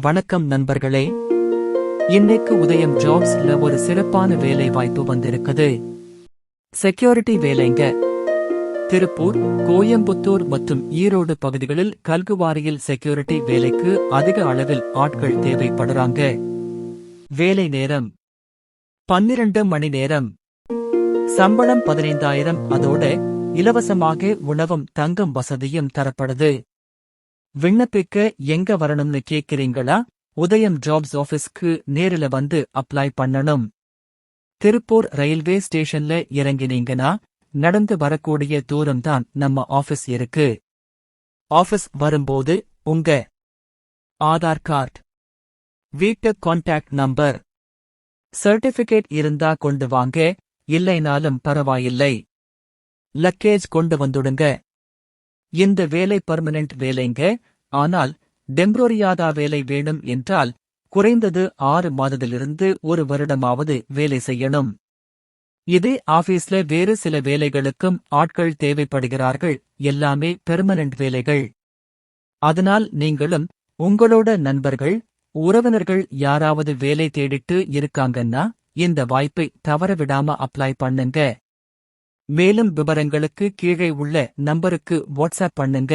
வணக்கம் நண்பர்களே. இன்னைக்கு உதயம் ஜாப்ஸ்ல ஒரு சிறப்பான வேலை வாய்ப்பு வந்திருக்குது. செக்யூரிட்டி வேலைங்க. திருப்பூர், கோயம்புத்தூர் மற்றும் ஈரோடு பகுதிகளில் கல்குவாரியில் செக்யூரிட்டி வேலைக்கு அதிக அளவில் ஆட்கள் தேவைப்படுறாங்க. வேலை நேரம் 12 மணி நேரம். சம்பளம் 15,000. அதோட இலவசமாக உணவும் தங்கும் வசதியும் தரப்படுது. விண்ணப்பிக்க எங்க வரணும்னு கேக்குறீங்களா? உதயம் ஜாப்ஸ் ஆபீஸ்க்கு நேரில வந்து அப்ளை பண்ணணும். திருப்பூர் ரயில்வே ஸ்டேஷன்ல இறங்கினீங்கன்னா நடந்து வரக்கூடிய தூரம்தான் நம்ம ஆபீஸ் இருக்கு. ஆபீஸ் வரும்போது உங்க ஆதார் கார்டு, வீட்டு கான்டாக்ட் நம்பர், சர்டிபிகேட் இருந்தா கொண்டு வாங்க. இல்லைனாலும் பரவாயில்லை, லக்கேஜ் கொண்டு வந்துடுங்க. இந்த வேலை பர்மனெண்ட் வேலைங்க. ஆனால் டெம்பரரியாதா வேலை வேணும் என்றால் குறைந்தது 6 மாதத்திலிருந்து 1 வருடமாவது வேலை செய்யணும். இதே ஆபீஸ்ல வேறு சில வேலைகளுக்கும் ஆட்கள் தேவைப்படுகிறார்கள். எல்லாமே பெர்மனெண்ட் வேலைகள். அதனால் நீங்களும் உங்களோட நண்பர்கள், உறவினர்கள் யாராவது வேலை தேடிட்டு இருக்காங்கன்னா இந்த வாய்ப்பை தவறவிடாம அப்ளை பண்ணுங்க. மேலும் விவரங்களுக்கு கீழே உள்ள நம்பருக்கு வாட்ஸ்அப் பண்ணுங்க.